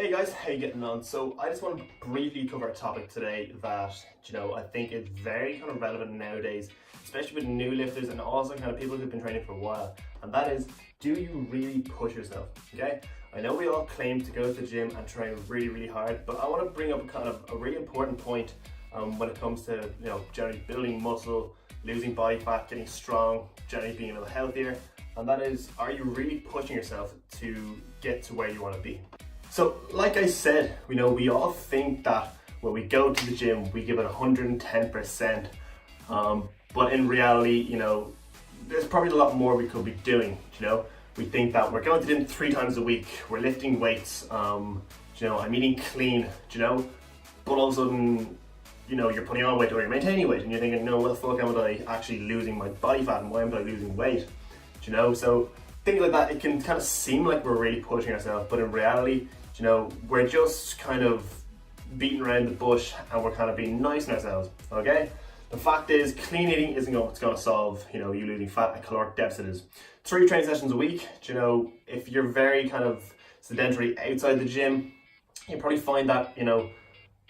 Hey guys, how you getting on? So I just want to briefly cover a topic today that, I think is very kind of relevant nowadays, especially with new lifters and also kind of people who've been training for a while. And that is, do you really push yourself? Okay? I know we all claim to go to the gym and train really, really hard, but I want to bring up kind of a really important point when it comes to, generally building muscle, losing body fat, getting strong, generally being a little healthier. And that is, are you really pushing yourself to get to where you want to be? So like I said, we all think that when we go to the gym, we give it 110%. But in reality, there's probably a lot more we could be doing, We think that we're going to the gym 3 times a week, we're lifting weights, I'm eating clean, but all of a sudden, you're putting on weight or you're maintaining weight and you're thinking, no, what the fuck am I actually losing my body fat and why am I losing weight? So things like that, it can kind of seem like we're really pushing ourselves, but in reality, we're just kind of beating around the bush and we're kind of being nice on ourselves, okay? The fact is, clean eating isn't what's going to solve, you losing fat and caloric deficit is. 3 training sessions a week, if you're very kind of sedentary outside the gym, you probably find that,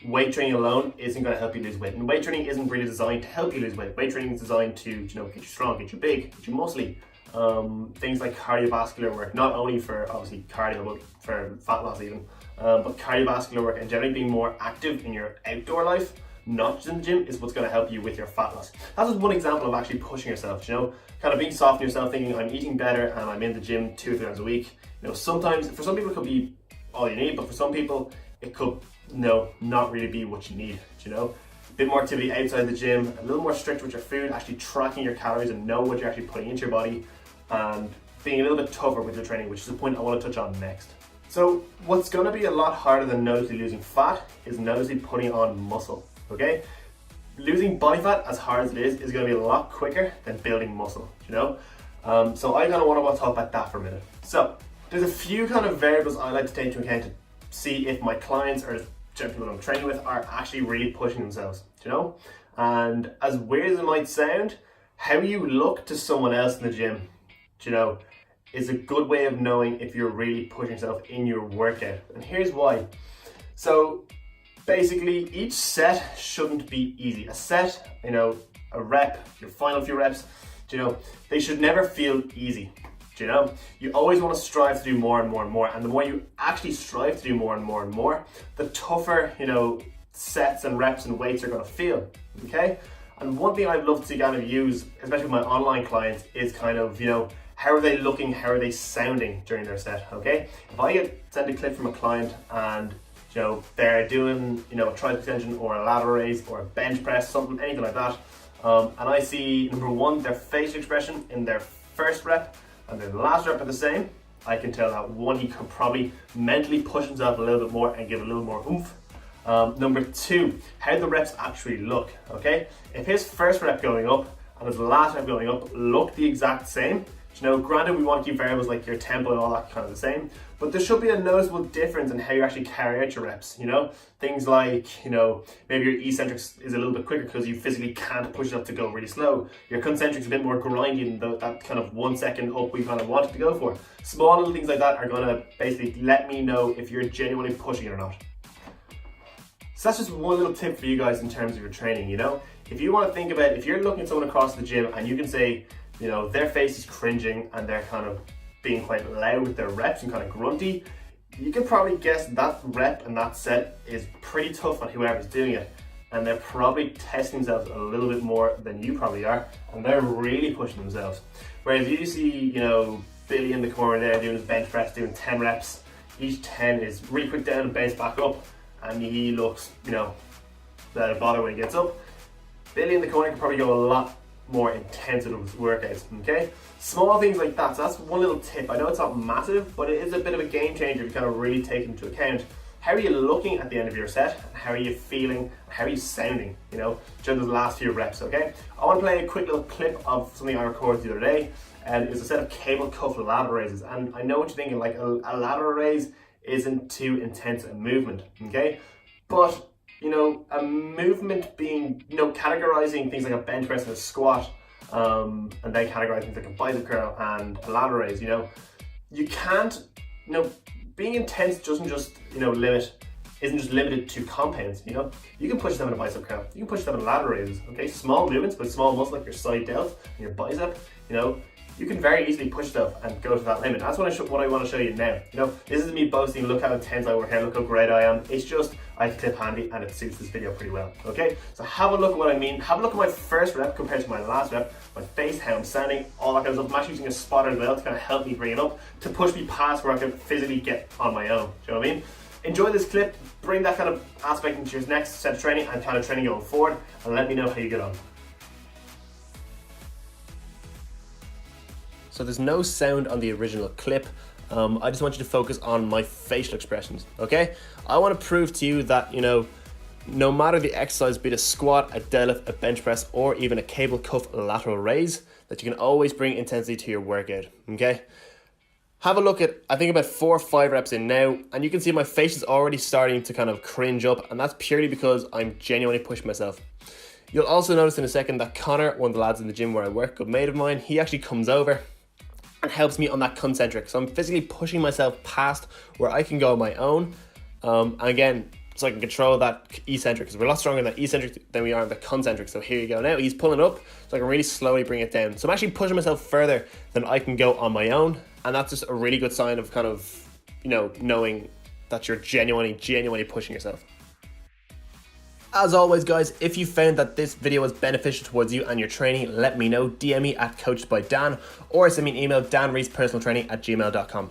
weight training alone isn't going to help you lose weight. And weight training isn't really designed to help you lose weight. Weight training is designed to, get you strong, get you big, get you muscly. Things like cardiovascular work, not only for obviously cardio, but for fat loss even, but cardiovascular work and generally being more active in your outdoor life, not just in the gym, is what's going to help you with your fat loss. That's just one example of actually pushing yourself, kind of being soft on yourself, thinking I'm eating better and I'm in the gym 2 or 3 times a week. Sometimes, for some people it could be all you need, but for some people it could, not really be what you need, A bit more activity outside the gym, a little more strict with your food, actually tracking your calories and know what you're actually putting into your body, and being a little bit tougher with your training, which is the point I want to touch on next. So what's going to be a lot harder than noticeably losing fat is noticeably putting on muscle, okay? Losing body fat, as hard as it is going to be a lot quicker than building muscle, So I kind of want to talk about that for a minute. So there's a few kind of variables I like to take into account to see if my clients or general people I'm training with are actually really pushing themselves, And as weird as it might sound, how you look to someone else in the gym, is a good way of knowing if you're really pushing yourself in your workout. And here's why. So basically, each set shouldn't be easy. A set, a rep, your final few reps, they should never feel easy. You always want to strive to do more and more and more. And the more you actually strive to do more and more and more, the tougher, sets and reps and weights are going to feel, okay? And one thing I'd love to kind of use, especially with my online clients, is kind of, how are they looking, how are they sounding during their set, okay? If I get sent a clip from a client and, they're doing, a tricep extension or a lateral raise or a bench press, something, anything like that, and I see, number one, their facial expression in their first rep and their last rep are the same, I can tell that one, he could probably mentally push himself a little bit more and give a little more oomph. Number 2, how the reps actually look, okay? If his first rep going up and his last rep going up look the exact same, granted we want to keep variables like your tempo and all that kind of the same, but there should be a noticeable difference in how you actually carry out your reps, Things like, maybe your eccentric is a little bit quicker because you physically can't push it up to go really slow. Your concentric is a bit more grindy than that kind of 1 second up we kind of wanted to go for. Small little things like that are going to basically let me know if you're genuinely pushing it or not. So that's just one little tip for you guys in terms of your training, If you want to think about, if you're looking at someone across the gym and you can say, their face is cringing and they're kind of being quite loud with their reps and kind of grunty, you can probably guess that rep and that set is pretty tough on whoever's doing it. And they're probably testing themselves a little bit more than you probably are, and they're really pushing themselves. Whereas you see, Billy in the corner there doing his bench press, doing 10 reps, each 10 is really quick down and bounce back up, and he looks, without a bother when he gets up. Billy in the corner can probably go a lot more intense with his workouts, okay? Small things like that, so that's one little tip. I know it's not massive, but it is a bit of a game changer if you kind of really take into account how are you looking at the end of your set, and how are you feeling, how are you sounding, during those last few reps, okay? I want to play a quick little clip of something I recorded the other day, and it's a set of cable cuff lateral raises. And I know what you're thinking, like a lateral raise isn't too intense a movement, okay? But a movement being, categorizing things like a bench press and a squat, and then categorizing things like a bicep curl and a lateral raise, you can't, being intense doesn't just, isn't just limited to compounds, You can push them in a bicep curl, you can push them in ladder raises, okay? Small movements with small muscle like your side delt and your bicep, you can very easily push stuff and go to that limit. That's what I want to show you now. This isn't me boasting, look how intense I work out, look how great I am. It's just, I have a clip handy and it suits this video pretty well, okay? So have a look at what I mean. Have a look at my first rep compared to my last rep, my face, how I'm standing, all that kind of stuff. I'm actually using a spotter as well to kind of help me bring it up, to push me past where I can physically get on my own. Do you know what I mean? Enjoy this clip, bring that kind of aspect into your next set of training and kind of training going forward, and let me know how you get on. So there's no sound on the original clip. I just want you to focus on my facial expressions, okay? I want to prove to you that, no matter the exercise, be it a squat, a deadlift, a bench press, or even a cable cuff lateral raise, that you can always bring intensity to your workout, okay? Have a look at, I think about 4 or 5 reps in now, and you can see my face is already starting to kind of cringe up, and that's purely because I'm genuinely pushing myself. You'll also notice in a second that Connor, one of the lads in the gym where I work, good mate of mine, he actually comes over and helps me on that concentric. So I'm physically pushing myself past where I can go on my own. And again, so I can control that eccentric, because we're a lot stronger in that eccentric than we are in the concentric. So here you go. Now he's pulling up, so I can really slowly bring it down. So I'm actually pushing myself further than I can go on my own. And that's just a really good sign of kind of, knowing that you're genuinely pushing yourself. As always, guys, if you found that this video was beneficial towards you and your training, let me know. DM me at coachedbydan or send me an email, danreesepersonaltraining@gmail.com.